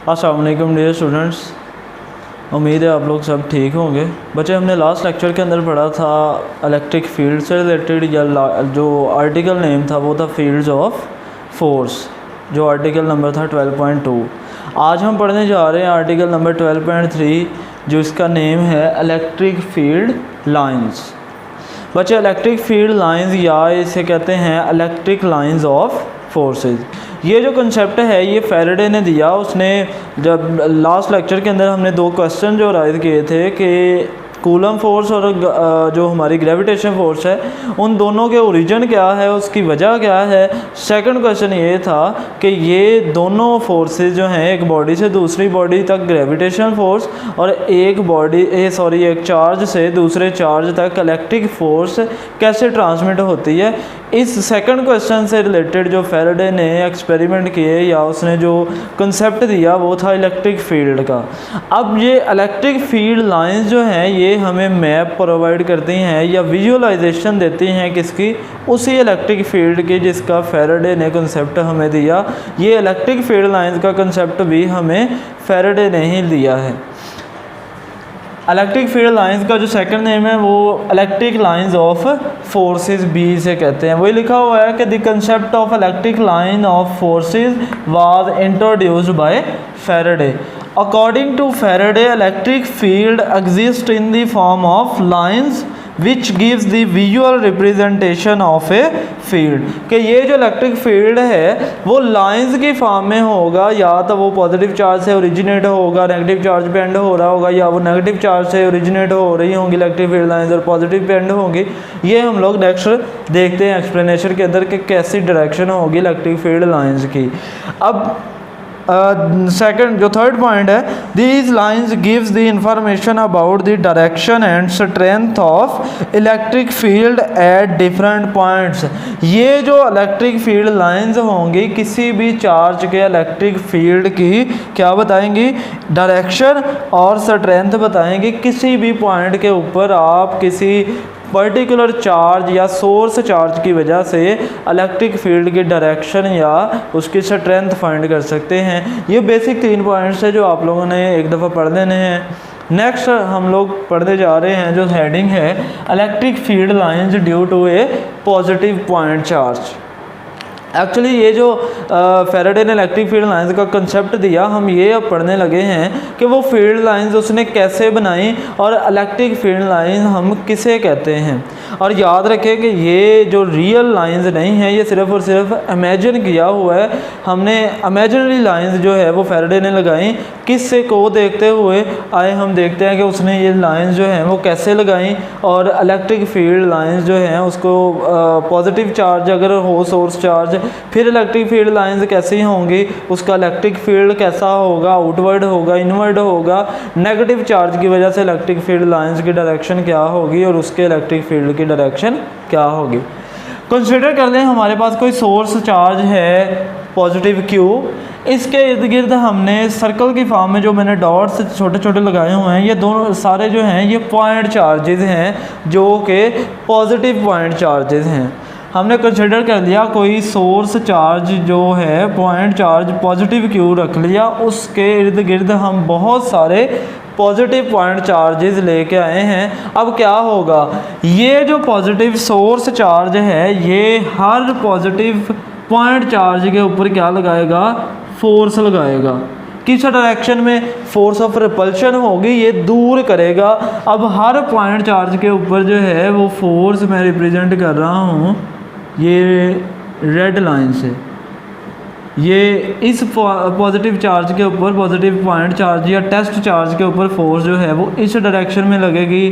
अस्सलाम वालेकुम dear students, उम्मीद है आप लोग सब ठीक होंगे। बच्चे, हमने लास्ट लेक्चर के अंदर पढ़ा था इलेक्ट्रिक फील्ड से रिलेटेड, या जो आर्टिकल नेम था वो था फील्ड्स ऑफ फोर्स, जो आर्टिकल नंबर था 12.2। आज हम पढ़ने जा रहे हैं आर्टिकल नंबर 12.3, जो इसका नेम है इलेक्ट्रिक फील्ड लाइंस। बच्चे, इलेक्ट्रिक फील्ड लाइंस या इसे कहते हैं इलेक्ट्रिक लाइंस ऑफ फोर्सेस। ये जो कंसेप्ट है ये फैराडे ने दिया। उसने जब लास्ट लेक्चर के अंदर हमने दो क्वेश्चन जो राइज किए थे कि कूलम फोर्स और जो हमारी ग्रेविटेशन फोर्स है, उन दोनों के ओरिजिन क्या है, उसकी वजह क्या है। सेकंड क्वेश्चन ये था कि ये दोनों फोर्सेस जो हैं, एक बॉडी से दूसरी बॉडी तक ग्रेविटेशन फोर्स और एक चार्ज से दूसरे चार्ज तक इलेक्ट्रिक फोर्स कैसे ट्रांसमिट होती है। इस सेकंड क्वेश्चन से रिलेटेड जो फैराडे ने एक्सपेरिमेंट किए या उसने जो कंसेप्ट दिया वो था इलेक्ट्रिक फील्ड का। अब ये इलेक्ट्रिक फील्ड लाइंस जो हैं ये हमें मैप प्रोवाइड करती हैं या विजुअलाइजेशन देती हैं किसकी, उसी इलेक्ट्रिक फील्ड की जिसका फैराडे ने कंसेप्ट हमें दिया। ये इलेक्ट्रिक फील्ड लाइंस का कंसेप्ट भी हमें फैराडे ने ही दिया है। इलेक्ट्रिक फील्ड लाइंस का जो सेकंड नेम है वो इलेक्ट्रिक लाइंस ऑफ फोर्सेस बी से कहते हैं। वही लिखा हुआ है कि the concept of electric line of forces was introduced by Faraday. According to Faraday, electric field exist in the form of lines which gives the visual representation of a field. कि ये जो इलेक्ट्रिक फील्ड है वो lines की form में होगा, या तो वो पॉजिटिव चार्ज से ओरिजिनेट होगा, नेगेटिव चार्ज पे एंड हो रहा होगा, या वो नेगेटिव चार्ज से ओरिजिनेट हो रही होंगी इलेक्ट्रिक फील्ड लाइंस और पॉजिटिव पे एंड होंगी। ये हम लोग नेक्स्ट देखते हैं एक्सप्लेनेशन के अंदर कि कैसी डायरेक्शन होगी इलेक्ट्रिक फील्ड लाइंस की। अब सेकंड जो थर्ड पॉइंट है, these lines gives the information about the direction and strength of electric field at different points. ये जो इलेक्ट्रिक फील्ड लाइंस होंगी किसी भी चार्ज के इलेक्ट्रिक फील्ड की क्या बताएंगी, डायरेक्शन और स्ट्रेंथ बताएंगी। किसी भी पॉइंट के ऊपर आप किसी पर्टिकुलर चार्ज या सोर्स चार्ज की वजह से इलेक्ट्रिक फील्ड की डायरेक्शन या उसकी स्ट्रेंथ फाइंड कर सकते हैं। ये बेसिक 3 पॉइंट्स है जो आप लोगों ने एक दफ़ा पढ़ लेने हैं। नेक्स्ट हम लोग पढ़ने जा रहे हैं जो हेडिंग है electric field lines due to a positive point charge. Actually ये जो फैराडे ने इलेक्ट्रिक फील्ड लाइंस का कंसेप्ट दिया, हम ये अब पढ़ने लगे हैं कि वो फील्ड लाइंस उसने कैसे बनाई और इलेक्ट्रिक फील्ड लाइंस हम किसे कहते हैं। और याद रखें कि ये जो रियल लाइंस नहीं है, ये सिर्फ और सिर्फ इमेजिन किया हुआ है। हमने इमेजिनरी लाइंस जो है वो फैराडे ने लगाई। किससे को देखते हुए आए हम देखते हैं कि उसने ये लाइंस जो हैं वो कैसे लगाई, और इलेक्ट्रिक फील्ड लाइंस जो हैं उसको पॉजिटिव चार्ज अगर हो सोर्स चार्ज, फिर इलेक्ट्रिक फील्ड लाइंस कैसी होंगी, उसका इलेक्ट्रिक फील्ड कैसा होगा, आउटवर्ड होगा, इनवर्ड होगा, नेगेटिव चार्ज की वजह से इलेक्ट्रिक फील्ड लाइंस की डायरेक्शन क्या होगी और उसके इलेक्ट्रिक फील्ड की डायरेक्शन क्या होगी। कंसिडर कर लें हमारे पास कोई सोर्स चार्ज है पॉजिटिव Q, इसके इर्द गिर्द हमने सर्कल की फॉर्म में जो मैंने डॉट्स छोटे छोटे लगाए हुए हैं, ये दोनों सारे जो हैं ये पॉइंट चार्जेस हैं जो कि पॉजिटिव पॉइंट चार्जेस हैं। हमने कंसिडर कर लिया कोई सोर्स चार्ज जो है पॉइंट चार्ज पॉजिटिव Q रख लिया, उसके इर्द गिर्द हम बहुत सारे पॉजिटिव पॉइंट चार्जेस लेके आए हैं। अब क्या होगा, ये जो पॉजिटिव सोर्स चार्ज है ये हर पॉजिटिव पॉइंट चार्ज के ऊपर क्या लगाएगा, फोर्स लगाएगा। किस डायरेक्शन में, फोर्स ऑफ रिपल्शन होगी, ये दूर करेगा। अब हर पॉइंट चार्ज के ऊपर जो है वो फोर्स मैं रिप्रेजेंट कर रहा हूँ ये रेड लाइन से। ये इस पॉजिटिव चार्ज के ऊपर, पॉजिटिव पॉइंट चार्ज या टेस्ट चार्ज के ऊपर फोर्स जो है वो इस डायरेक्शन में लगेगी,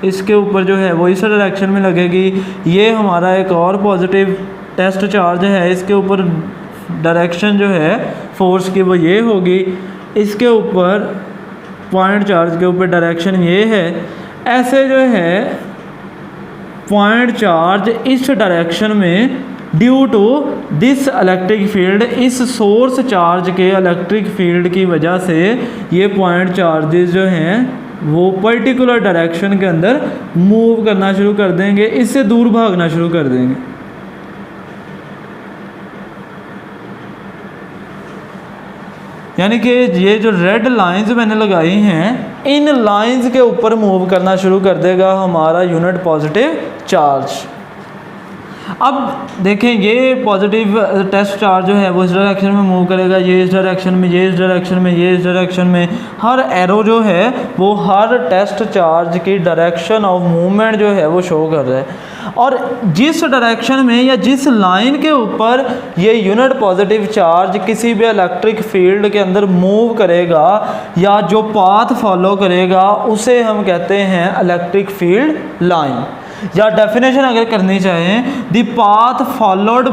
इसके ऊपर जो है वो इस डायरेक्शन में लगेगी। ये हमारा एक और पॉजिटिव टेस्ट चार्ज है, इसके ऊपर डायरेक्शन जो है फोर्स की वो ये होगी, इसके ऊपर पॉइंट चार्ज के ऊपर डायरेक्शन ये है। ऐसे जो है पॉइंट चार्ज इस डायरेक्शन में due to this electric field, इस सोर्स चार्ज के इलेक्ट्रिक फील्ड की वजह से ये पॉइंट चार्जेस जो हैं वो पर्टिकुलर डायरेक्शन के अंदर मूव करना शुरू कर देंगे, इससे दूर भागना शुरू कर देंगे। यानी कि ये जो रेड लाइंस मैंने लगाई हैं इन लाइंस के ऊपर मूव करना शुरू कर देगा हमारा यूनिट पॉजिटिव चार्ज। अब देखें ये पॉजिटिव टेस्ट चार्ज जो है वो इस डायरेक्शन में मूव करेगा, ये इस डायरेक्शन में, ये इस डायरेक्शन में, ये इस डायरेक्शन में। हर एरो जो है वो हर टेस्ट चार्ज की डायरेक्शन ऑफ मूवमेंट जो है वो शो कर रहा है। और जिस डायरेक्शन में या जिस लाइन के ऊपर ये यूनिट पॉजिटिव चार्ज किसी भी इलेक्ट्रिक फील्ड के अंदर मूव करेगा या जो पाथ फॉलो करेगा उसे हम कहते हैं इलेक्ट्रिक फील्ड लाइन। या डेफिनेशन अगर करनी चाहें, the path followed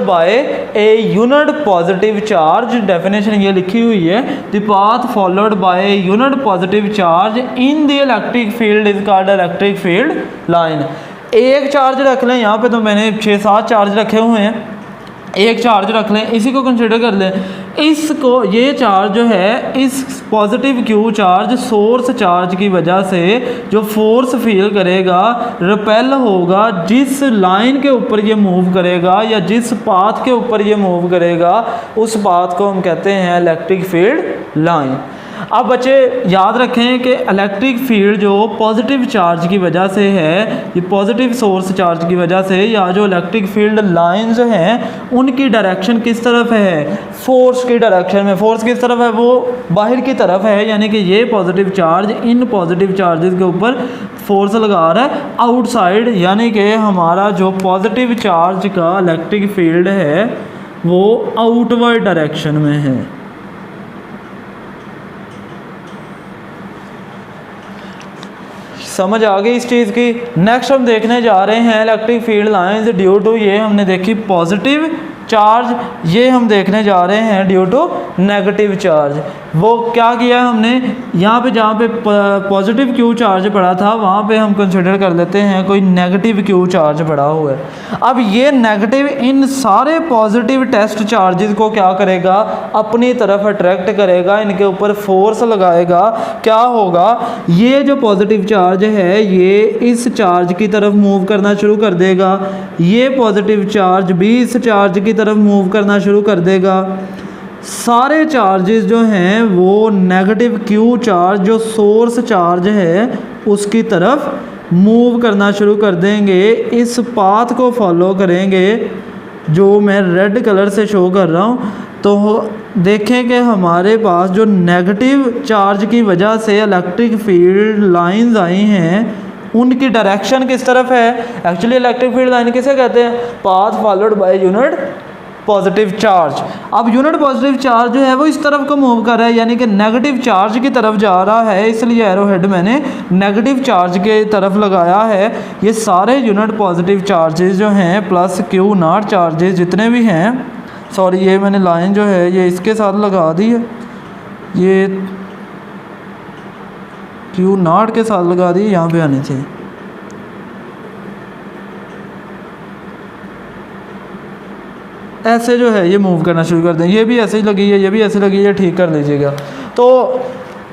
by a unit positive charge, definition ये लिखी हुई है, the path followed by a unit positive charge in the electric field is called electric field line. एक चार्ज रख लें, यहाँ पे तो मैंने 6-7 चार्ज रखे हुए हैं, एक चार्ज रख लें, इसी को कंसिडर कर लें। इसको ये चार्ज जो है इस positive Q charge source charge की वजह से जो फोर्स फील करेगा, रिपेल होगा, जिस लाइन के ऊपर ये मूव करेगा या जिस पाथ के ऊपर ये मूव करेगा उस पाथ को हम कहते हैं इलेक्ट्रिक फील्ड लाइन। अब बच्चे याद रखें कि इलेक्ट्रिक फील्ड जो पॉजिटिव चार्ज की वजह से है, ये पॉजिटिव सोर्स चार्ज की वजह से, या जो इलेक्ट्रिक फील्ड लाइंस हैं उनकी डायरेक्शन किस तरफ है, फोर्स की डायरेक्शन में। फोर्स किस तरफ है, वो बाहर की तरफ है, यानी कि ये positive charge in positive charges के ऊपर फोर्स लगा रहा है आउटसाइड, यानी कि हमारा जो पॉजिटिव चार्ज का इलेक्ट्रिक फील्ड है वो आउटवर्ड डायरेक्शन में है। समझ आ गई इस चीज़ की। नेक्स्ट हम देखने जा रहे हैं electric field lines due to, ये हमने देखी पॉजिटिव चार्ज, ये हम देखने जा रहे हैं ड्यू टू नेगेटिव चार्ज। वो क्या किया हमने, यहाँ पे जहाँ पे पॉजिटिव क्यू चार्ज पड़ा था वहाँ पे हम कंसिडर कर लेते हैं कोई नेगेटिव क्यू चार्ज पड़ा हुआ है। अब ये नेगेटिव इन सारे पॉजिटिव टेस्ट चार्जेस को क्या करेगा, अपनी तरफ अट्रैक्ट करेगा, इनके ऊपर फोर्स लगाएगा। क्या होगा, ये जो पॉजिटिव चार्ज है ये इस चार्ज की तरफ मूव करना शुरू कर देगा, ये पॉजिटिव चार्ज भी इस चार्ज की तरफ मूव करना शुरू कर देगा। सारे चार्जेस जो हैं वो नेगेटिव क्यू चार्ज जो सोर्स चार्ज है उसकी तरफ मूव करना शुरू कर देंगे, इस पाथ को फॉलो करेंगे जो मैं रेड कलर से शो कर रहा हूँ। तो देखें कि हमारे पास जो नेगेटिव चार्ज की वजह से इलेक्ट्रिक फील्ड लाइंस आई हैं उनकी डायरेक्शन किस तरफ है। एक्चुअली इलेक्ट्रिक फील्ड लाइन किसे कहते हैं, path followed by unit positive charge. अब यूनिट पॉजिटिव चार्ज जो है वो इस तरफ को मूव कर रहा है, यानी कि नेगेटिव चार्ज की तरफ जा रहा है, इसलिए एरो हेड मैंने नेगेटिव चार्ज के तरफ लगाया है। ये सारे यूनिट पॉजिटिव चार्जेस जो हैं प्लस क्यू नॉट चार्जेस जितने भी हैं, सॉरी ये मैंने लाइन जो है ये इसके साथ लगा दी है, ये क्यू नॉट के साथ लगा दी, यहाँ पे आनी चाहिए। ऐसे जो है ये मूव करना शुरू कर दें, ये भी ऐसे ही लगी है, ये भी ऐसे लगी है, ठीक कर लीजिएगा। तो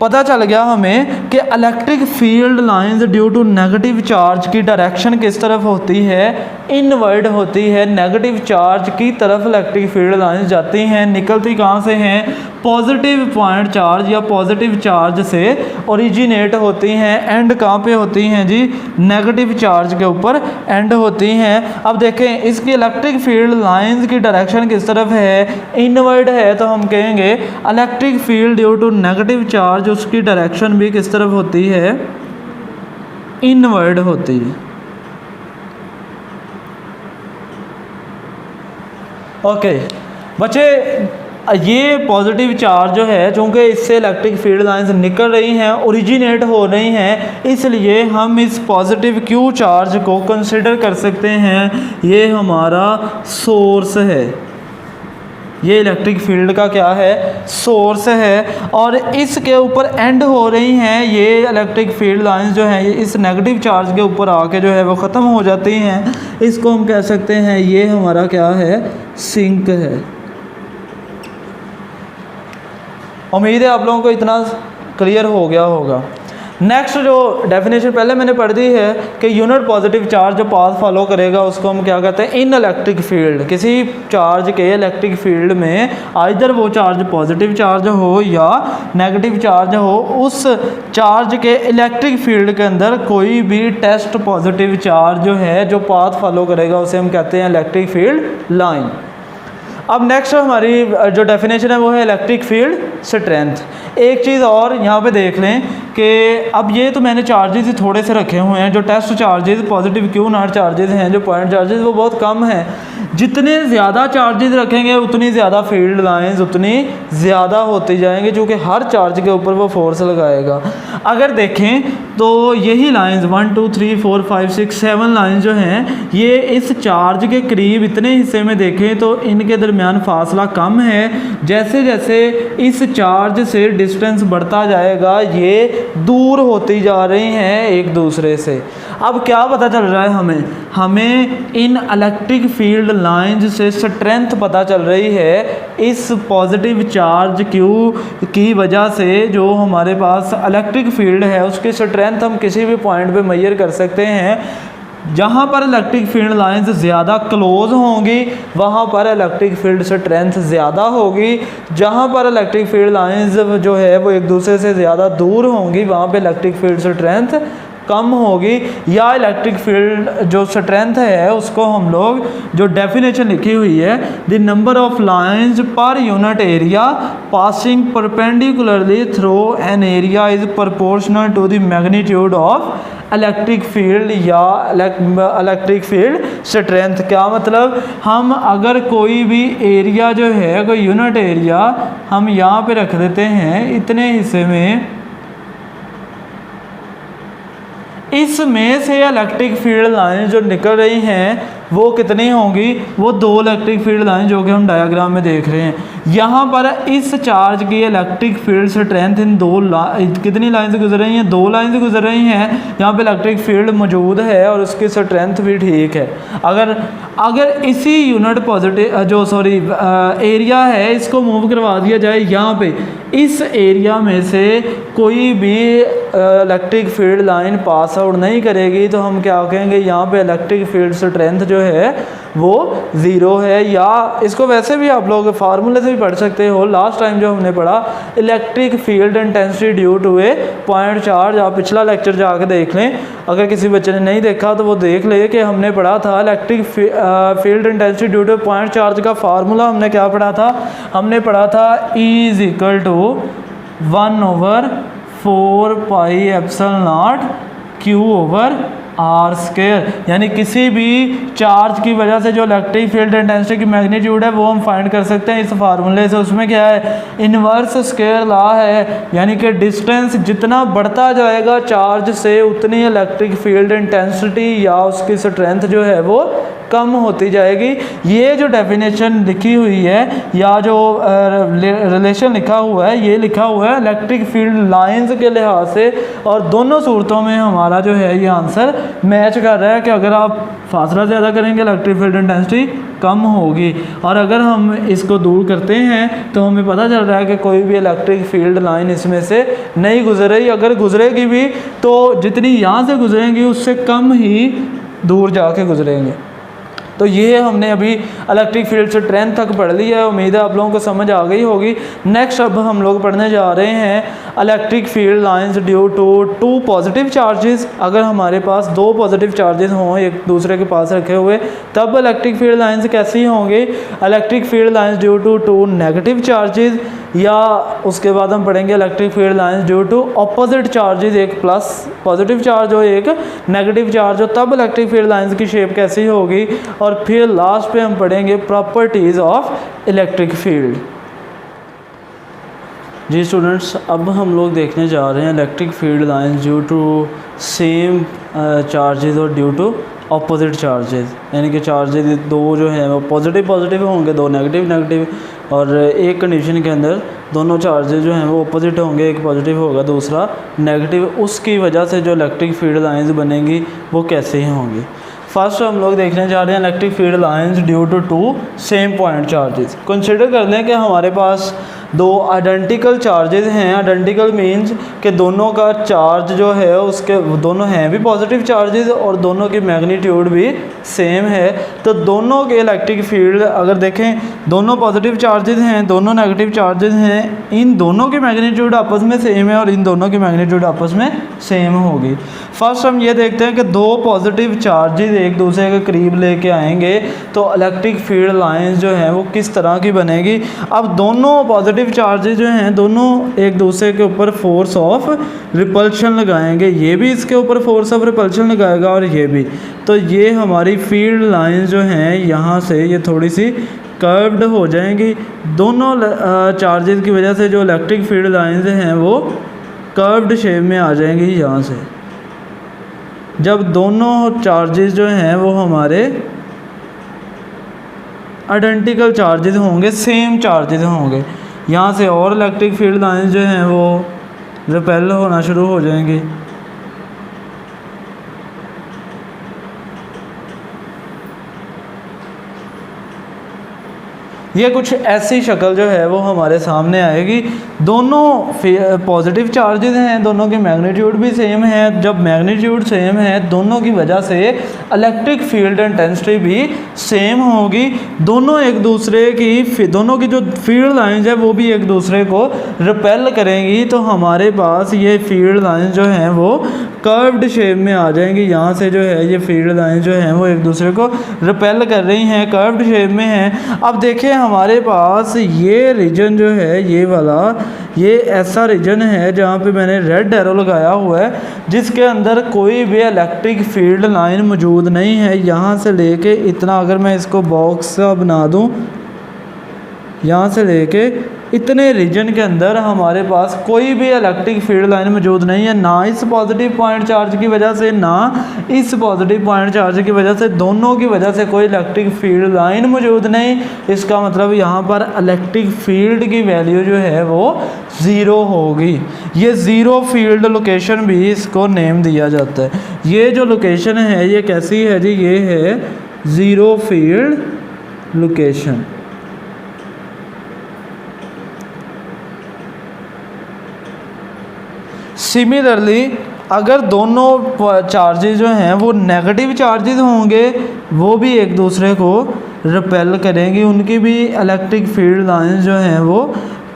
पता चल गया हमें कि electric field lines due to negative charge की डायरेक्शन किस तरफ होती है, इनवर्ड होती है। नेगेटिव चार्ज की तरफ इलेक्ट्रिक फील्ड लाइंस जाती हैं, निकलती कहाँ से हैं, पॉजिटिव पॉइंट चार्ज या पॉजिटिव चार्ज से ओरिजिनेट होती हैं। एंड कहाँ पे होती हैं जी, नेगेटिव चार्ज के ऊपर एंड होती हैं। अब देखें इसकी इलेक्ट्रिक फील्ड लाइंस की डायरेक्शन किस तरफ है, इनवर्ड है, तो हम कहेंगे electric field due to negative charge उसकी डायरेक्शन भी किस तरफ होती है, इनवर्ड होती है। ओके बच्चे, ये पॉजिटिव चार्ज जो है चूँकि इससे इलेक्ट्रिक फील्ड लाइंस निकल रही हैं, ओरिजिनेट हो रही हैं, इसलिए हम इस पॉजिटिव क्यू चार्ज को कंसिडर कर सकते हैं ये हमारा सोर्स है। ये इलेक्ट्रिक फील्ड का क्या है, सोर्स है, और इसके ऊपर एंड हो रही हैं ये इलेक्ट्रिक फील्ड लाइंस जो हैं, ये इस नेगेटिव चार्ज के ऊपर आके जो है वो ख़त्म हो जाती हैं। इसको हम कह सकते हैं ये हमारा क्या है, सिंक है। उम्मीद है आप लोगों को इतना क्लियर हो गया होगा। नेक्स्ट जो डेफिनेशन पहले मैंने पढ़ दी है कि यूनिट पॉजिटिव चार्ज जो पाथ फॉलो करेगा उसको हम क्या कहते हैं, इन इलेक्ट्रिक फील्ड। किसी चार्ज के इलेक्ट्रिक फील्ड में आइदर वो चार्ज पॉजिटिव चार्ज हो या नेगेटिव चार्ज हो, उस चार्ज के इलेक्ट्रिक फील्ड के अंदर कोई भी टेस्ट पॉजिटिव चार्ज जो है जो पाथ फॉलो करेगा उसे हम कहते हैं इलेक्ट्रिक फील्ड लाइन। अब नेक्स्ट हमारी जो डेफिनेशन है वो है इलेक्ट्रिक फील्ड स्ट्रेंथ। एक चीज़ और यहाँ पे देख लें कि अब ये तो मैंने चार्जेस थोड़े से रखे हुए हैं, जो test charges positive Q naught charges हैं, जो पॉइंट चार्जेस वो बहुत कम हैं। जितने ज़्यादा चार्जेस रखेंगे उतनी ज़्यादा फील्ड लाइंस उतनी ज़्यादा होती जाएंगी, क्योंकि हर चार्ज के ऊपर वो फोर्स लगाएगा। अगर देखें तो यही लाइंस 1 2 3 4 5 6 7 लाइंस जो हैं ये इस चार्ज के करीब इतने हिस्से में देखें तो इनके दरमियान फासला कम है। जैसे जैसे इस चार्ज से डिस्टेंस बढ़ता जाएगा ये दूर होती जा रही हैं एक दूसरे से। अब क्या पता चल रहा है हमें इन इलेक्ट्रिक फील्ड लाइंस से स्ट्रेंथ पता चल रही है इस पॉजिटिव चार्ज क्यू की वजह से। जो हमारे पास इलेक्ट्रिक फील्ड है उसकी स्ट्रेंथ हम किसी भी पॉइंट पे मेजर कर सकते हैं। जहाँ पर इलेक्ट्रिक फील्ड लाइंस ज़्यादा क्लोज होंगी वहाँ पर इलेक्ट्रिक फील्ड स्ट्रेंथ ज़्यादा होगी। जहाँ पर इलेक्ट्रिक फील्ड लाइंस जो है वो एक दूसरे से ज़्यादा दूर होंगी वहाँ पे इलेक्ट्रिक फील्ड स्ट्रेंथ कम होगी। या इलेक्ट्रिक फील्ड जो स्ट्रेंथ है उसको हम लोग जो डेफिनेशन लिखी हुई है, the number of lines per unit area passing perpendicularly through an area is proportional to the magnitude of electric field या इलेक्ट्रिक फील्ड स्ट्रेंथ। क्या मतलब, हम अगर कोई भी एरिया जो है कोई यूनिट एरिया हम यहाँ पे रख देते हैं इतने हिस्से में, इसमें से इलेक्ट्रिक फील्ड लाइन जो निकल रही हैं वो कितनी होंगी, वो 2 इलेक्ट्रिक फील्ड लाइन जो कि हम डायग्राम में देख रहे हैं। यहाँ पर इस चार्ज की इलेक्ट्रिक फील्ड स्ट्रेंथ इन कितनी लाइन से गुजर रही हैं, 2 लाइन से गुजर रही हैं। यहाँ पे इलेक्ट्रिक फील्ड मौजूद है और उसकी स्ट्रेंथ भी ठीक है। अगर इसी यूनिट पॉजिटिव जो एरिया है इसको मूव करवा दिया जाए यहाँ पे, इस एरिया में से कोई भी electric field line pass out नहीं करेगी तो हम क्या कहेंगे, यहाँ पे इलेक्ट्रिक फील्ड स्ट्रेंथ जो है वो 0 है। या इसको वैसे भी आप लोग फार्मूले से भी पढ़ सकते हो। लास्ट टाइम जो हमने पढ़ा electric field intensity due to a point charge, आप पिछला लेक्चर जाकर देख लें। अगर किसी बच्चे ने नहीं देखा तो वो देख ले कि हमने पढ़ा था electric field intensity due two point charge का फार्मूला हमने क्या पढ़ा था, हमने पढ़ा था E = 1/4 pi epsilon not Q/r²। यानी किसी भी चार्ज की वजह से जो इलेक्ट्रिक फील्ड इंटेंसिटी की मैग्नीट्यूड है वो हम फाइंड कर सकते हैं इस फार्मूले से। उसमें क्या है, इन्वर्स स्क्वायर लॉ है, यानी कि डिस्टेंस जितना बढ़ता जाएगा चार्ज से उतनी इलेक्ट्रिक फील्ड इंटेंसिटी या उसकी स्ट्रेंथ जो है वो कम होती जाएगी। ये जो डेफिनेशन लिखी हुई है या जो रिलेशन लिखा हुआ है ये लिखा हुआ है इलेक्ट्रिक फील्ड लाइंस के लिहाज से, और दोनों सूरतों में हमारा जो है ये आंसर मैच कर रहा है कि अगर आप फासला ज़्यादा करेंगे इलेक्ट्रिक फील्ड इंटेंसिटी कम होगी, और अगर हम इसको दूर करते हैं तो हमें पता चल रहा है कि कोई भी इलेक्ट्रिक फील्ड लाइन इसमें से नहीं गुजर रही। अगर गुजरेगी भी तो जितनी यहाँ से गुजरेंगी उससे कम ही दूर जाके गुजरेंगे। तो ये हमने अभी इलेक्ट्रिक फील्ड से स्ट्रेंथ तक पढ़ लिया है, उम्मीद है आप लोगों को समझ आ गई होगी। नेक्स्ट अब हम लोग पढ़ने जा रहे हैं electric field lines due to 2 positive charges. अगर हमारे पास 2 पॉजिटिव चार्जेस हों एक दूसरे के पास रखे हुए तब इलेक्ट्रिक फील्ड लाइंस कैसी होंगी, electric field lines due to 2 negative charges, या उसके बाद हम पढ़ेंगे electric field lines due to opposite charges, एक प्लस पॉजिटिव चार्ज हो एक नेगेटिव चार्ज हो, तब इलेक्ट्रिक फील्ड लाइंस की शेप कैसी होगी। और फिर लास्ट पे हम पढ़ेंगे प्रॉपर्टीज़ ऑफ इलेक्ट्रिक फील्ड। जी स्टूडेंट्स, अब हम लोग देखने जा रहे हैं electric field lines due to same charges और ड्यू टू ऑपोजिट चार्जेस, यानी कि चार्जेस 2 जो हैं वो पॉजिटिव होंगे, 2 नेगेटिव, और एक कंडीशन के अंदर दोनों चार्जेस जो हैं वो ऑपोजिट होंगे, एक पॉजिटिव होगा दूसरा नेगेटिव। उसकी वजह से जो इलेक्ट्रिक फील्ड लाइंस बनेंगी वो कैसे होंगी। फर्स्ट हम लोग देखने जा रहे हैं electric field lines due to 2 same point charges. Consider कर लें कि हमारे पास दो आइडेंटिकल चार्जेस हैं, आइडेंटिकल मीन्स कि दोनों का चार्ज जो है उसके दोनों हैं भी पॉजिटिव चार्जेस और दोनों की मैग्नीट्यूड भी सेम है, तो दोनों के इलेक्ट्रिक फील्ड अगर देखें दोनों पॉजिटिव चार्जेस हैं, दोनों नेगेटिव चार्जेस हैं, इन दोनों की मैग्नीट्यूड आपस में सेम है और इन दोनों की मैग्नीट्यूड आपस में सेम होगी। फर्स्ट हम ये देखते हैं कि दो पॉजिटिव चार्जेस एक दूसरे के करीब लेके आएंगे तो इलेक्ट्रिक फील्ड लाइंस जो हैं वो किस तरह की बनेगी। अब दोनों पॉजिटिव चार्जेस जो हैं दोनों एक दूसरे के ऊपर फोर्स ऑफ रिपल्शन लगाएंगे, ये भी इसके ऊपर फोर्स ऑफ रिपल्शन लगाएगा और ये भी, तो ये हमारी फील्ड लाइंस जो हैं यहाँ से ये थोड़ी सी कर्व्ड हो जाएंगी। दोनों चार्जेस की वजह से जो इलेक्ट्रिक फील्ड लाइंस हैं वो कर्व्ड शेप में आ जाएंगी यहाँ से। जब दोनों चार्जेस जो हैं वो हमारे आइडेंटिकल चार्जेस होंगे, सेम चार्जेस होंगे, यहाँ से और इलेक्ट्रिक फील्ड लाइंस जो हैं वो रिपेल होना शुरू हो जाएंगी। ये कुछ ऐसी शक्ल जो है वो हमारे सामने आएगी। दोनों पॉजिटिव चार्जेस हैं, दोनों की मैग्नीट्यूड भी सेम है। जब मैग्नीट्यूड सेम है दोनों की वजह से इलेक्ट्रिक फील्ड इंटेंसिटी भी सेम होगी। दोनों एक दूसरे की दोनों की जो फील्ड लाइंस है वो भी एक दूसरे को रिपेल करेंगी, तो हमारे पास ये फील्ड लाइंस जो हैं वो कर्व्ड शेप में आ जाएंगी। यहाँ से जो है ये फील्ड लाइंस जो हैं वो एक दूसरे को रिपेल कर रही हैं, कर्व्ड शेप में हैं। अब देखें हमारे पास ये रीजन जो है ये वाला, ये ऐसा रीजन है जहाँ पे मैंने रेड एरो लगाया हुआ है जिसके अंदर कोई भी इलेक्ट्रिक फील्ड लाइन मौजूद नहीं है। यहाँ से लेके इतना, अगर मैं इसको बॉक्स सा बना दूँ, यहाँ से लेके इतने रीजन के अंदर हमारे पास कोई भी इलेक्ट्रिक फील्ड लाइन मौजूद नहीं है, ना इस पॉजिटिव पॉइंट चार्ज की वजह से ना इस पॉजिटिव पॉइंट चार्ज की वजह से, दोनों की वजह से कोई इलेक्ट्रिक फील्ड लाइन मौजूद नहीं। इसका मतलब यहाँ पर इलेक्ट्रिक फील्ड की वैल्यू जो है वो ज़ीरो होगी। ये ज़ीरो फील्ड लोकेशन भी इसको नेम दिया जाता है। ये जो लोकेशन है ये कैसी है जी, ये है ज़ीरो फील्ड लोकेशन। सिमिलरली अगर दोनों चार्जेस जो हैं वो नेगेटिव चार्जेस होंगे वो भी एक दूसरे को रिपेल करेंगी, उनकी भी इलेक्ट्रिक फील्ड लाइंस जो हैं वो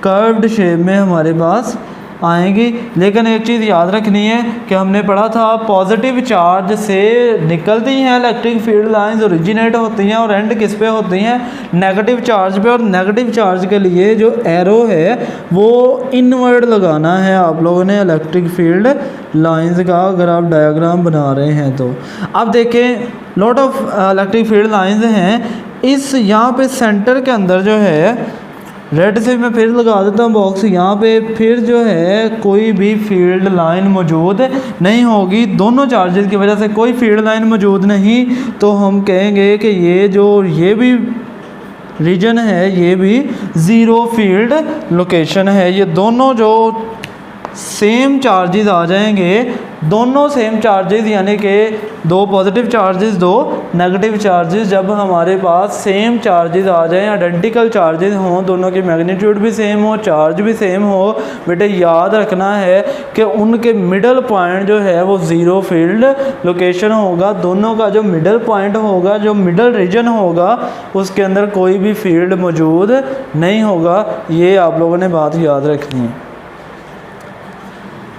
कर्व्ड शेप में हमारे पास आएंगी। लेकिन एक चीज़ याद रखनी है कि हमने पढ़ा था पॉजिटिव चार्ज से निकलती हैं इलेक्ट्रिक फील्ड लाइंस, ओरिजिनेट होती हैं और एंड किस पे होती हैं, नेगेटिव चार्ज पे। और नेगेटिव चार्ज के लिए जो एरो है वो इनवर्ड लगाना है आप लोगों ने इलेक्ट्रिक फील्ड लाइंस का, अगर आप डायग्राम बना रहे हैं तो। अब देखें lot of electric field lines हैं, इस यहाँ पे सेंटर के अंदर जो है रेड से मैं फिर लगा देता हूँ बॉक्स, यहाँ पे फिर जो है कोई भी फील्ड लाइन मौजूद नहीं होगी। दोनों चार्जेस की वजह से कोई फील्ड लाइन मौजूद नहीं, तो हम कहेंगे कि ये भी रीजन है, ये भी ज़ीरो फील्ड लोकेशन है। ये दोनों जो सेम चार्जेस आ जाएंगे, दोनों सेम चार्जेस यानी कि दो पॉजिटिव चार्जेस दो नेगेटिव चार्जेस, जब हमारे पास सेम चार्जेस आ जाएं, आइडेंटिकल चार्जेस हों, दोनों की मैग्नीट्यूड भी सेम हो, चार्ज भी सेम हो, बेटे याद रखना है कि उनके मिडल पॉइंट जो है वो ज़ीरो फील्ड लोकेशन होगा। दोनों का जो मिडल पॉइंट होगा, जो मिडल रीजन होगा, उसके अंदर कोई भी फील्ड मौजूद नहीं होगा। ये आप लोगों ने बात याद रखनी है।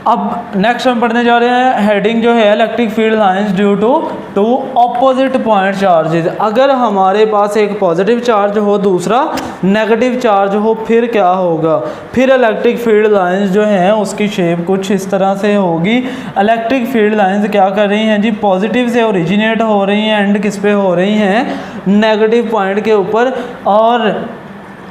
अब नेक्स्ट हम पढ़ने जा रहे हैं हेडिंग जो है electric field lines due to opposite point charges. अगर हमारे पास एक पॉजिटिव चार्ज हो, दूसरा नेगेटिव चार्ज हो, फिर क्या होगा, फिर इलेक्ट्रिक फील्ड लाइंस जो हैं उसकी शेप कुछ इस तरह से होगी। इलेक्ट्रिक फील्ड लाइंस क्या कर रही हैं जी, पॉजिटिव से ओरिजिनेट हो रही हैं, एंड किस पे हो रही हैं, नेगेटिव पॉइंट के ऊपर। और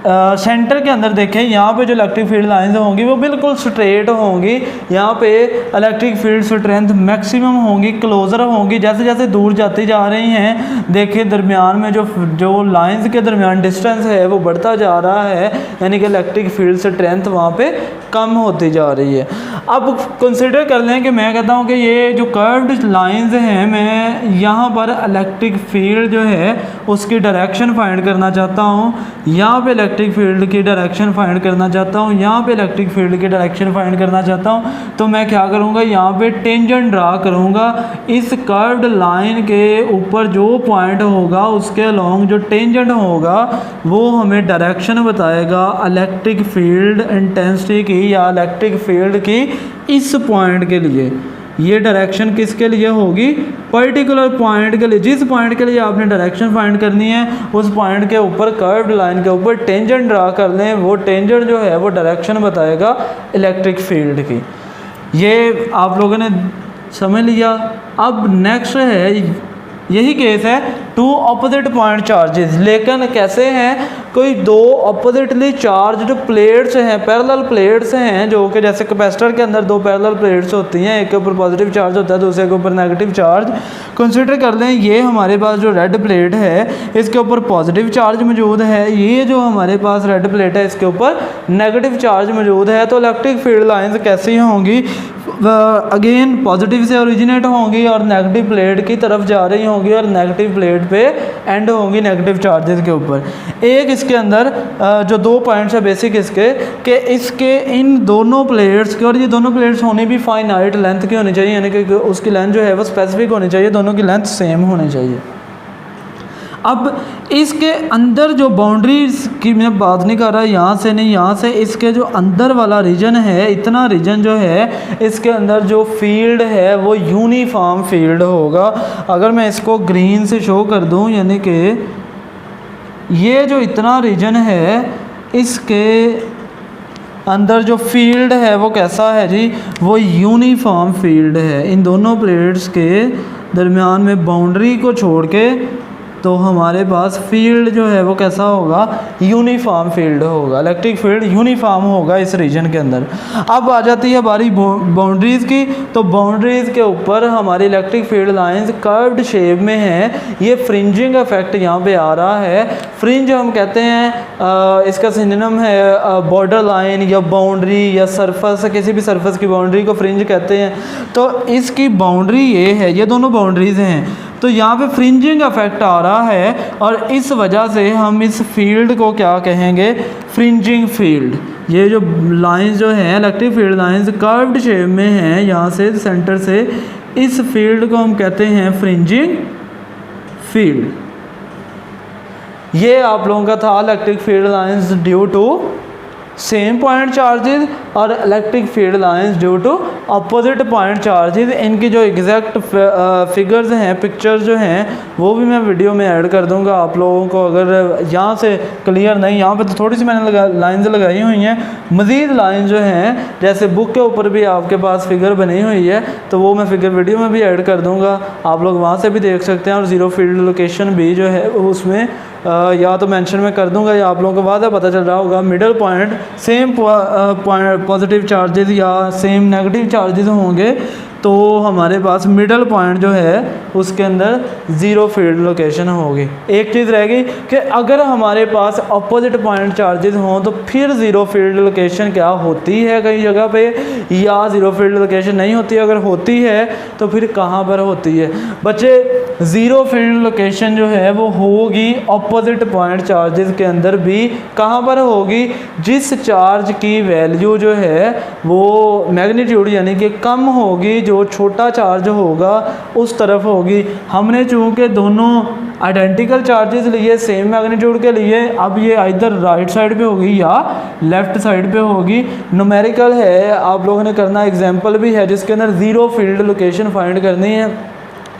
सेंटर के अंदर देखें यहाँ पे जो इलेक्ट्रिक फील्ड लाइंस होंगी वो बिल्कुल स्ट्रेट होंगी। यहाँ पे इलेक्ट्रिक फील्ड स्ट्रेंथ मैक्सिमम होंगी, क्लोजर होंगी। जैसे जैसे दूर जाती जा रही हैं, देखिए दरमियान में जो लाइंस के दरमियान डिस्टेंस है वो बढ़ता जा रहा है, यानी कि इलेक्ट्रिक फील्ड स्ट्रेंथ वहाँ पे कम होती जा रही है। अब कंसिडर कर लें कि मैं कहता हूँ कि ये जो कर्व्ड लाइंस हैं, मैं यहाँ पर इलेक्ट्रिक फील्ड जो है उसकी डायरेक्शन फाइंड करना चाहता हूँ। यहाँ पे इलेक्ट्रिक फील्ड की डायरेक्शन फाइंड करना चाहता हूँ, यहाँ पे इलेक्ट्रिक फील्ड की डायरेक्शन फाइंड करना चाहता हूँ, तो मैं क्या करूँगा, यहाँ पे टेंजेंट ड्रा करूँगा। इस कर्व्ड लाइन के ऊपर जो पॉइंट होगा उसके अलोंग जो टेंजेंट होगा वो हमें डायरेक्शन बताएगा इलेक्ट्रिक फील्ड इंटेंसिटी की या इलेक्ट्रिक फील्ड की इस पॉइंट के लिए। ये डायरेक्शन किसके लिए होगी, पर्टिकुलर पॉइंट के लिए। जिस पॉइंट के लिए आपने डायरेक्शन फाइंड करनी है उस पॉइंट के ऊपर कर्व्ड लाइन के ऊपर टेंजेंट ड्रा कर लें, वो टेंजेंट जो है वो डायरेक्शन बताएगा इलेक्ट्रिक फील्ड की। ये आप लोगों ने समझ लिया। अब नेक्स्ट है, यही केस है टू ऑपोजिट पॉइंट चार्जेस, लेकिन कैसे हैं, कोई दो ऑपोजिटली चार्ज्ड प्लेट्स हैं, पैरेलल प्लेट्स हैं, जो कि जैसे कैपेसिटर के अंदर दो पैरेलल प्लेट्स होती हैं, एक के ऊपर पॉजिटिव चार्ज होता है दूसरे के ऊपर नेगेटिव चार्ज। कंसीडर कर लें ये हमारे पास जो रेड प्लेट है इसके ऊपर पॉजिटिव चार्ज मौजूद है, ये जो हमारे पास रेड प्लेट है इसके ऊपर नेगेटिव चार्ज मौजूद है। तो इलेक्ट्रिक फील्ड लाइंस कैसी होंगी, अगेन पॉजिटिव से ओरिजिनेट होंगी और नेगेटिव प्लेट की तरफ जा रही होंगी और नेगेटिव प्लेट पे एंड होंगी नेगेटिव चार्जेस के ऊपर। एक इसके अंदर जो दो पॉइंट्स है बेसिक इसके कि इसके इन दोनों प्लेट्स के, और ये दोनों प्लेट्स होनी भी फाइनाइट लेंथ की होनी चाहिए, यानी कि उसकी लेंथ जो है वो स्पेसिफिक होनी चाहिए, दोनों की लेंथ सेम होनी चाहिए। अब इसके अंदर जो बाउंड्रीज की मैं बात नहीं कर रहा, यहाँ से नहीं, यहाँ से इसके जो अंदर वाला रीजन है, इतना रीजन जो है इसके अंदर जो फील्ड है वो यूनिफॉर्म फील्ड होगा। अगर मैं इसको ग्रीन से शो कर दूँ, यानी कि ये जो इतना रीजन है इसके अंदर जो फील्ड है वो कैसा है जी, वो यूनिफॉर्म फील्ड है। इन दोनों प्लेट्स के दरमियान में बाउंड्री को छोड़ के तो हमारे पास फील्ड जो है वो कैसा होगा, यूनिफॉर्म फील्ड होगा, इलेक्ट्रिक फील्ड यूनिफॉर्म होगा इस रीजन के अंदर। अब आ जाती है बारी बाउंड्रीज़ की, तो बाउंड्रीज़ के ऊपर हमारी electric field lines curved shape में हैं। ये फ्रिंजिंग इफेक्ट यहाँ पे आ रहा है। फ्रिंज हम कहते हैं इसका सिनोनिम है बॉर्डर लाइन या बाउंड्री या सरफस, किसी भी सरफस की बाउंड्री को फ्रिंज कहते हैं। तो इसकी बाउंड्री ये है, ये दोनों बाउंड्रीज़ हैं, तो यहाँ पे फ्रिंजिंग इफेक्ट आ रहा है और इस वजह से हम इस फील्ड को क्या कहेंगे, फ्रिंजिंग फील्ड। ये जो लाइंस जो हैं electric field lines curved shape में हैं, यहाँ से सेंटर से, इस फील्ड को हम कहते हैं फ्रिंजिंग फील्ड। ये आप लोगों का था electric field lines due to same point charges और electric field lines due to opposite point charges. इनकी जो एग्जैक्ट फिगर्स हैं, पिक्चर्स जो हैं, वो भी मैं वीडियो में ऐड कर दूंगा आप लोगों को। अगर यहाँ से क्लियर नहीं, यहाँ पे तो थोड़ी सी मैंने लाइंस लगाई हुई हैं, मज़ीद लाइन जो हैं जैसे बुक के ऊपर भी आपके पास फिगर बनी हुई है, तो वो मैं फिगर वीडियो में भी ऐड कर दूँगा, आप लोग वहाँ से भी देख सकते हैं। और ज़ीरो फील्ड लोकेशन भी जो है उसमें या तो मेंशन में कर दूंगा या आप लोगों को वादा पता चल रहा होगा। Middle point same positive charges या सेम नेगेटिव चार्जेस होंगे, तो हमारे पास मिडल पॉइंट जो है उसके अंदर ज़ीरो फील्ड लोकेशन होगी। एक चीज़ रहेगी कि अगर हमारे पास अपोजिट पॉइंट चार्जेस हों तो फिर ज़ीरो फील्ड लोकेशन क्या होती है कई जगह पे, या ज़ीरो फील्ड लोकेशन नहीं होती। अगर होती है तो फिर कहाँ पर होती है बच्चे, ज़ीरो फील्ड लोकेशन जो है वो होगी अपोजिट पॉइंट चार्जेस के अंदर भी। कहाँ पर होगी, जिस चार्ज की वैल्यू जो है वो मैग्नीट्यूड यानी कि कम होगी, जो छोटा चार्ज होगा उस तरफ होगी। हमने चूँकि दोनों आइडेंटिकल चार्जेस लिए सेम मैग्नीट्यूड के लिए, अब ये इधर राइट साइड पे होगी या लेफ़्ट साइड पे होगी। न्यूमेरिकल है, आप लोगों ने करना, एग्जांपल भी है जिसके अंदर ज़ीरो फील्ड लोकेशन फाइंड करनी है।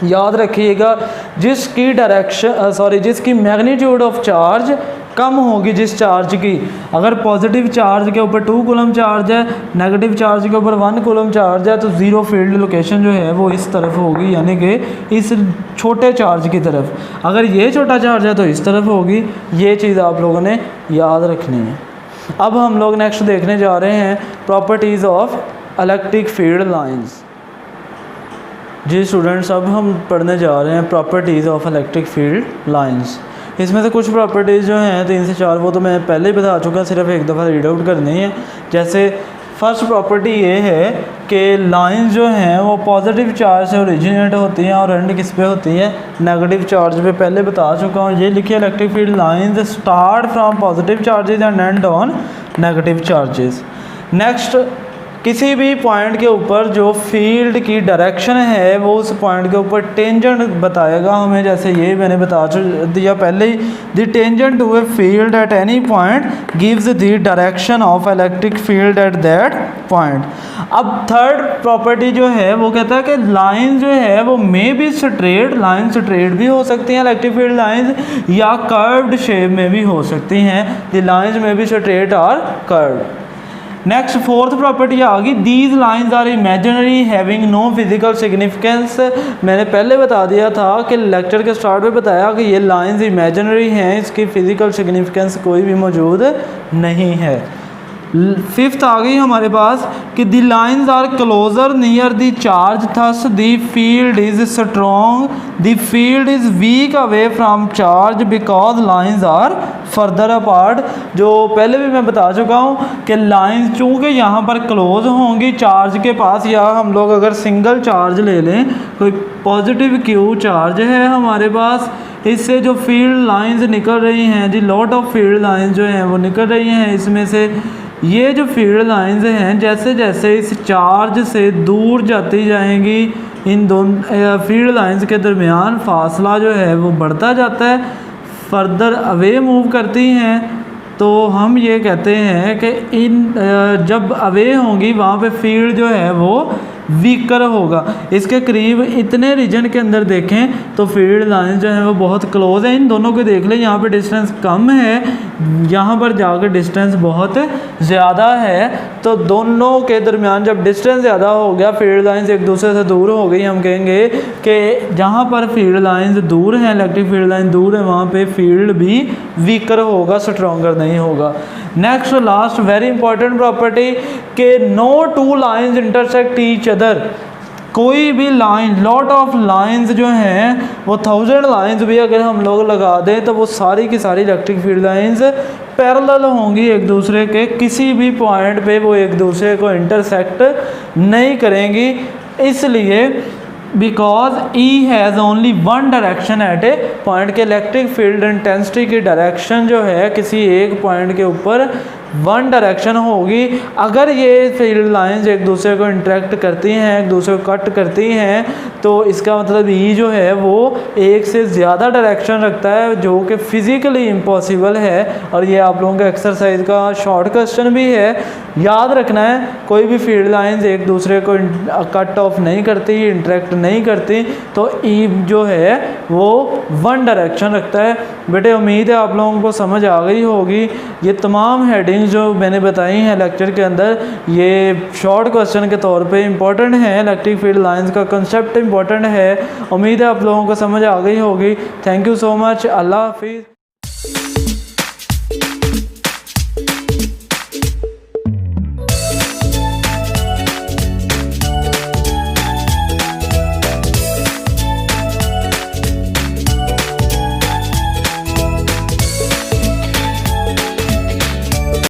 याद रखिएगा, जिसकी मैग्नीट्यूड ऑफ चार्ज कम होगी जिस चार्ज की, अगर पॉजिटिव चार्ज के ऊपर 2 कूलम चार्ज है, नेगेटिव चार्ज के ऊपर 1 कूलम चार्ज है, तो ज़ीरो फील्ड लोकेशन जो है वो इस तरफ होगी, यानी कि इस छोटे चार्ज की तरफ। अगर ये छोटा चार्ज है तो इस तरफ होगी। ये चीज़ आप लोगों ने याद रखनी है। अब हम लोग नेक्स्ट देखने जा रहे हैं properties of electric field lines. जी स्टूडेंट्स, अब हम पढ़ने जा रहे हैं properties of electric field lines. इसमें से कुछ प्रॉपर्टीज़ जो हैं 3 से 4 वो तो मैं पहले ही बता चुका, सिर्फ एक दफ़ा रीड आउट करनी है। जैसे फर्स्ट प्रॉपर्टी ये है कि लाइंस जो हैं वो पॉजिटिव चार्ज से ओरिजिनेट होती हैं और एंड किस पे होती है, नेगेटिव चार्ज पे। पहले बता चुका हूँ, ये लिखिए electric field lines start from positive charges and and on negative charges. Next, किसी भी पॉइंट के ऊपर जो फील्ड की डायरेक्शन है वो उस पॉइंट के ऊपर टेंजेंट बताएगा हमें, जैसे ये मैंने बता दिया पहले ही, the tangent to a field at any point gives the direction of electric field at that point. अब थर्ड प्रॉपर्टी जो है वो कहता है कि लाइन जो है वो may be straight, line straight भी हो सकती हैं इलेक्ट्रिक फील्ड लाइंस, या कर्व्ड शेप में भी हो सकती हैं, the lines may be straight और कर्व्ड। नेक्स्ट फोर्थ प्रॉपर्टी आ गई, these lines are imaginary having no physical significance. मैंने पहले बता दिया था कि लेक्चर के स्टार्ट में बताया कि ये लाइंस इमेजिनरी हैं, इसकी फिजिकल सिग्निफिकेंस कोई भी मौजूद नहीं है। फिफ्थ आ गई हमारे पास कि the lines are closer near the charge, thus the field is strong, the field is weak away from charge because lines are further apart. जो पहले भी मैं बता चुका हूँ कि लाइंस चूँकि यहाँ पर क्लोज होंगी चार्ज के पास, या हम लोग अगर सिंगल चार्ज ले लें, कोई पॉजिटिव क्यू चार्ज है हमारे पास, इससे जो फील्ड लाइंस निकल रही हैं, जी लॉट ऑफ फील्ड लाइंस जो हैं वो निकल रही हैं इसमें से, ये जो फील्ड लाइंस हैं जैसे जैसे इस चार्ज से दूर जाती जाएंगी, इन दोनों फील्ड लाइंस के दरमियान फासला जो है वो बढ़ता जाता है, फर्दर अवे मूव करती हैं। तो हम ये कहते हैं कि इन जब अवे होंगी वहाँ पे फील्ड जो है वो वीकर होगा। इसके करीब इतने रीजन के अंदर देखें तो फील्ड लाइंस जो है वो बहुत क्लोज है, इन दोनों को देख लें, यहाँ पे डिस्टेंस कम है, यहाँ पर जाकर डिस्टेंस बहुत ज़्यादा है। तो दोनों के दरमियान जब डिस्टेंस ज़्यादा हो गया, फील्ड लाइंस एक दूसरे से दूर हो गई, हम कहेंगे कि जहाँ पर फील्ड लाइंस दूर हैं, इलेक्ट्रिक फील्ड लाइन दूर है, वहाँ पे फील्ड भी वीकर होगा, स्ट्रॉन्गर नहीं होगा। Next last very important property कि no two lines intersect each other. कोई भी लाइन, लॉट ऑफ लाइंस जो हैं वो 1000 लाइंस भी अगर हम लोग लगा दें तो वो सारी की सारी इलेक्ट्रिक फील्ड लाइंस पैरेलल होंगी एक दूसरे के, किसी भी पॉइंट पे वो एक दूसरे को इंटरसेक्ट नहीं करेंगी। इसलिए because E has only one direction at A point के इलेक्ट्रिक फील्ड इंटेंसिटी की डायरेक्शन जो है किसी एक पॉइंट के ऊपर वन डायरेक्शन होगी। अगर ये फील्ड लाइंस एक दूसरे को इंटरेक्ट करती हैं, एक दूसरे को कट करती हैं, तो इसका मतलब ई जो है वो एक से ज़्यादा डायरेक्शन रखता है, जो कि फ़िज़िकली इम्पॉसिबल है। और ये आप लोगों के एक्सरसाइज का शॉर्ट क्वेश्चन भी है, याद रखना है। कोई भी फील्ड लाइंस एक दूसरे को कट ऑफ नहीं करती, इंटरेक्ट नहीं करती, तो ई जो है वो वन डायरेक्शन रखता है। बेटे उम्मीद है आप लोगों को समझ आ गई होगी। ये तमाम हेडिंग जो मैंने बताई हैं लेक्चर के अंदर, ये शॉर्ट क्वेश्चन के तौर पे इंपॉर्टेंट है। इलेक्ट्रिक फील्ड लाइंस का कंसेप्ट इंपॉर्टेंट है। उम्मीद है आप लोगों को समझ आ गई होगी। Thank you so much. अल्लाह हाफिज़।